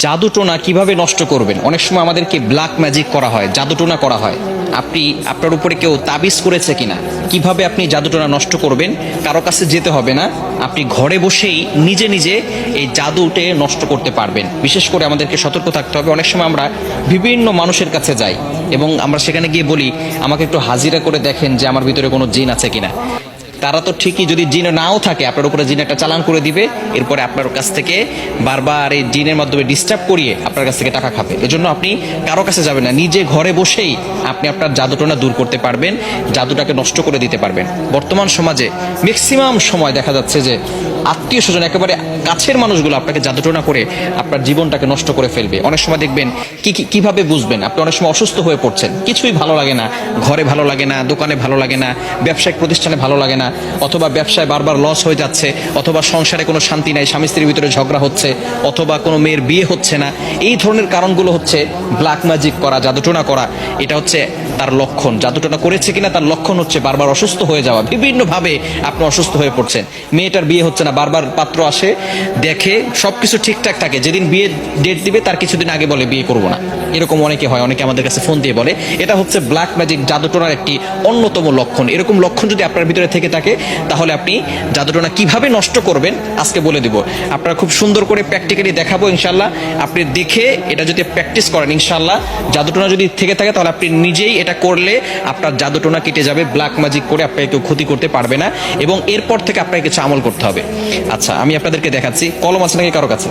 জাদুটোনা কিভাবে নষ্ট করবেন। অনেক সময় আমাদেরকে ব্ল্যাক ম্যাজিক করা হয়, জাদুটোনা করা হয়। আপনি আপনার উপরে কেউ তাবিজ করেছে কিনা, কিভাবে আপনি জাদুটোনা নষ্ট করবেন, কারো কাছে যেতে হবে না, আপনি ঘরে বসেই নিজে নিজে এই জাদুটে নষ্ট করতে পারবেন। বিশেষ করে আমাদেরকে সতর্ক থাকতে হবে। অনেক সময় আমরা বিভিন্ন মানুষের কাছে যাই এবং আমরা সেখানে গিয়ে বলি আমাকে একটু হাজিরা করে দেখেন যে আমার ভিতরে কোনো জিন আছে কিনা। তারা তো ঠিকই, যদি জিন নাও থাকে আপনার উপরে জিন একটা চালান করে দিবে, এরপরে আপনার কাছ থেকে বারবার এই জিনের মাধ্যমে ডিস্টার্ব করিয়ে আপনার কাছ থেকে টাকা খাবে। এজন্য আপনি কারো কাছে যাবেন না, নিজে ঘরে বসেই আপনি আপনার জাদুটোনা দূর করতে পারবেন, জাদুটাকে নষ্ট করে দিতে পারবেন। বর্তমান সমাজে ম্যাক্সিমাম সময় দেখা যাচ্ছে যে আত্মীয় স্বজন, একেবারে কাছের মানুষগুলো আপনাকে জাদুটোনা করে আপনার জীবনটাকে নষ্ট করে ফেলবে। অনেক সময় দেখবেন কিভাবে বুঝবেন, আপনি অনেক সময় অসুস্থ হয়ে পড়ছেন, কিছুই ভালো লাগে না, ঘরে ভালো লাগে না, দোকানে ভালো লাগে না, ব্যবসায়িক প্রতিষ্ঠানে ভালো লাগে না, অথবা ব্যবসায় বারবার লস হয়ে যাচ্ছে, অথবা সংসারে কোনো শান্তি নাই, স্বামী স্ত্রীর ভিতরে ঝগড়া হচ্ছে, অথবা কোনো মেয়ের বিয়ে হচ্ছে না। এই ধরনের কারণগুলো হচ্ছে ব্ল্যাক ম্যাজিক করা, জাদুটোনা করা। এটা হচ্ছে তার লক্ষণ। জাদুটোনা করেছে কিনা তার লক্ষণ হচ্ছে বারবার অসুস্থ হয়ে যাওয়া, বিভিন্নভাবে আপনি অসুস্থ হয়ে পড়ছেন। মেয়েটার বিয়ে হচ্ছে না, বারবার পাত্র আসে, দেখে সবকিছু ঠিকঠাক থাকে, যেদিন বিয়ে ডেট দিবে তার কিছুদিন আগে বলে বিয়ে করবো না। এরকম অনেকে হয়, অনেকে আমাদের কাছে ফোন দিয়ে বলে। এটা হচ্ছে ব্ল্যাক ম্যাজিক, জাদুটোনার একটি অন্যতম লক্ষণ। এরকম লক্ষণ যদি আপনার ভিতরে থেকে থাকে তাহলে আপনি জাদুটোনা কিভাবে নষ্ট করবেন আজকে বলে দিব। আপনারা খুব সুন্দর করে প্র্যাকটিক্যালি দেখাবো ইনশাল্লাহ। আপনি দেখে এটা যদি প্র্যাকটিস করেন ইনশাল্লাহ, জাদুটোনা যদি থেকে থাকে তাহলে আপনি নিজেই এটা করলে আপনার জাদুটোনা কেটে যাবে। ব্ল্যাক ম্যাজিক করে আপনাকে কেউ ক্ষতি করতে পারবে না এবং এরপর থেকে আপনাকে কিছু আমল করতে হবে। আচ্ছা, আমি আপনাদেরকে দেখাচ্ছি। কলম আছে নাকি কারো কাছে?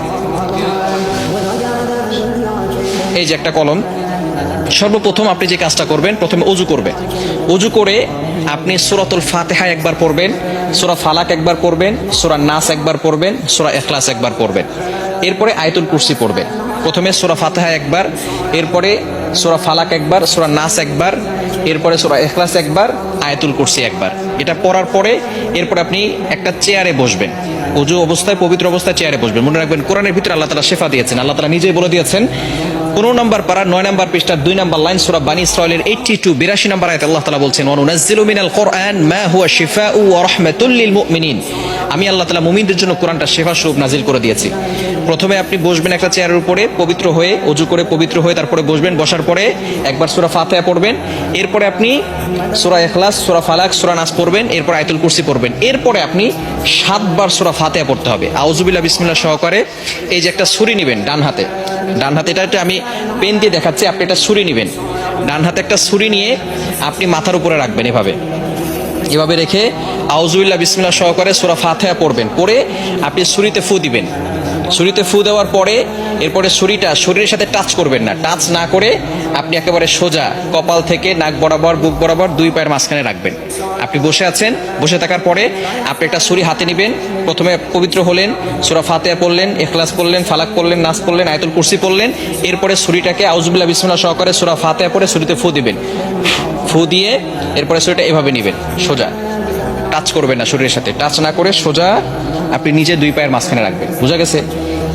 এই যে একটা কলম। সর্বপ্রথম আপনি যে কাজটা করবেন, প্রথমে অজু করবেন। অজু করে আপনি সূরাতুল ফাতিহা একবার পড়বেন, সূরা ফালাক একবার পড়বেন, সূরা নাস একবার পড়বেন, সূরা ইখলাস একবার পড়বেন। এরপরে আয়াতুল কুরসি পড়বেন। প্রথমে সূরা ফাতিহা একবার, এরপরে সূরা ফালাক একবার, সূরা নাস একবার, এরপরে সূরা ইখলাস একবার, আয়াতুল কুরসি একবার। এটা পড়ার পরে এরপর আপনি একটা চেয়ারে বসবেন। অজু অবস্থায়, পবিত্র অবস্থায় চেয়ারে বসবেন। মনে রাখবেন কোরআনের ভিতরে আল্লাহ তাআলা শিফা দিয়েছেন। আল্লাহ তাআলা নিজেই বলে দিয়েছেন 15 নম্বর পারা 9 নম্বর পৃষ্ঠা 2 নম্বর লাইন সূরা বানী ইসরাঈলের 82 নম্বর আয়াতে আল্লাহ তাআলা বলছেন, ওয়া নুনাজ্জিলু মিনাল কুরআন মা হুয়া শিফাউ ওয়া রাহমাতুল লিল মুমিনিন। আমি আল্লাহ তাআলা মুমিনদের জন্য কোরআনটা শিফা স্বরূপ নাজিল করে দিয়েছি। প্রথমে আপনি বসবেন একটা চেয়ারের উপরে, পবিত্র হয়ে, অজু করে পবিত্র হয়ে তারপরে বসবেন। বসার পরে একবার সূরা ফাতিহা পড়বেন, এরপরে আপনি সূরা ইখলাস, সূরা ফালাক, সূরা নাস পড়বেন, এরপর আয়াতুল কুরসি পড়বেন। এরপরে আপনি 7 বার সূরা ফাতিহা পড়তে হবে। আউযুবিল্লাহ বিসমিল্লাহ সহকারে এই যে একটা ছুরি নেবেন ডান হাতে, এটা আমি পেন দিয়ে দেখাচ্ছি, আপনি একটা ছুরি নেবেন। ডান হাতে একটা ছুরি নিয়ে আপনি মাথার উপরে রাখবেন, এভাবে রেখে আউযুবিল্লাহ বিসমিল্লাহ সহকারে সূরা ফাতিহা পড়বেন। পড়ে আপনি ছুরিতে ফু দিবেন। ছুরিতে ফু দেওয়ার পরে এরপরে ছুরিটা শরীরের সাথে টাচ করবেন না। টাচ না করে আপনি একেবারে সোজা কপাল থেকে নাক বরাবর, বুক বরাবর 2 পায়ের মাঝখানে রাখবেন। আপনি বসে আছেন, বসে থাকার পরে আপনি একটা ছুরি হাতে নেবেন। প্রথমে পবিত্র হলেন, সূরা ফাতিহা পড়লেন, ইখলাস পড়লেন, ফালাক পড়লেন, নাস পড়লেন, আয়াতুল কুরসি পড়লেন। এরপরে ছুরিটাকে আউযুবিল্লাহ বিসমিল্লাহ সহকারে সূরা ফাতিহা পড়ে ছুরিতে ফু দিবেন। ফু দিয়ে এরপরে ছুরিটা এভাবে নেবেন, সোজা, টাচ করবেন না, শরীরের সাথে টাচ না করে সোজা আপনি নিজে 2 পায়ের মাঝখানে রাখবেন। বুঝা গেছে?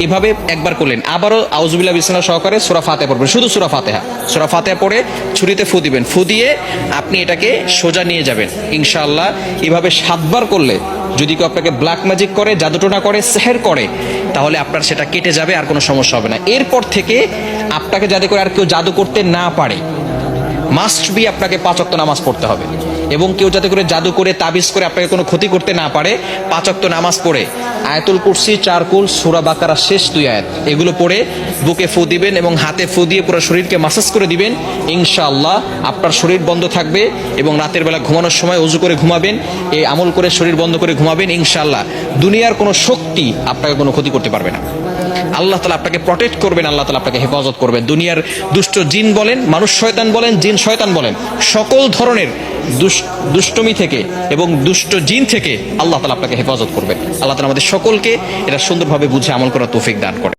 এভাবে একবার করলেন। আবারও আউযুবিল্লাহ বিসমিল্লাহ সহকারে সূরা ফাতিহা পড়বেন, শুধু সূরা ফাতিহা পড়ে ছুরিতে ফু দিবেন। ফু দিয়ে আপনি এটাকে সোজা নিয়ে যাবেন ইনশাআল্লাহ। এভাবে 7 বার করলে যদি কেউ আপনাকে ব্ল্যাক ম্যাজিক করে, জাদুটোনা করে, সেহের করে, তাহলে আপনার সেটা কেটে যাবে, আর কোনো সমস্যা হবে না। এরপর থেকে আপনাকে যাতে করে আর কেউ জাদু করতে না পারে, মাস্ট বি আপনাকে 5 ওয়াক্ত নামাজ পড়তে হবে। এবং কেউ যাতে করে জাদু করে, তাবিজ করে আপনাকে কোনো ক্ষতি করতে না পারে, 5 ওয়াক্ত নামাজ পড়ে আয়াতুল কুরসি, 4 কুল, সূরা বাকারা শেষ 2 আয়াত এগুলো পড়ে বুকে ফু দিবেন এবং হাতে ফু দিয়ে পুরো শরীরকে মাসাজ করে দিবেন। ইনশাআল্লাহ আপনার শরীর বন্ধ থাকবে এবং রাতের বেলা ঘুমানোর সময় ওযু করে ঘুমাবেন, এই আমল করে শরীর বন্ধ করে ঘুমাবেন। ইনশাআল্লাহ দুনিয়ার কোনো শক্তি আপনাকে কোনো ক্ষতি করতে পারবে না। আল্লাহ তাআলা আপনাকে প্রটেক্ট করবেন, আল্লাহ তাআলা আপনাকে হেফাজত করবেন। দুনিয়ার দুষ্ট জিন বলেন, মানুষ শয়তান বলেন, জিন শয়তান বলেন, সকল ধরনের দুষ্টমি থেকে এবং দুষ্ট জিন থেকে আল্লাহ তাআলা আপনাকে হেফাজত করবেন। আল্লাহ তাআলা আমাদের সকলকে এটা সুন্দরভাবে বুঝে আমল করার তৌফিক দান করেন।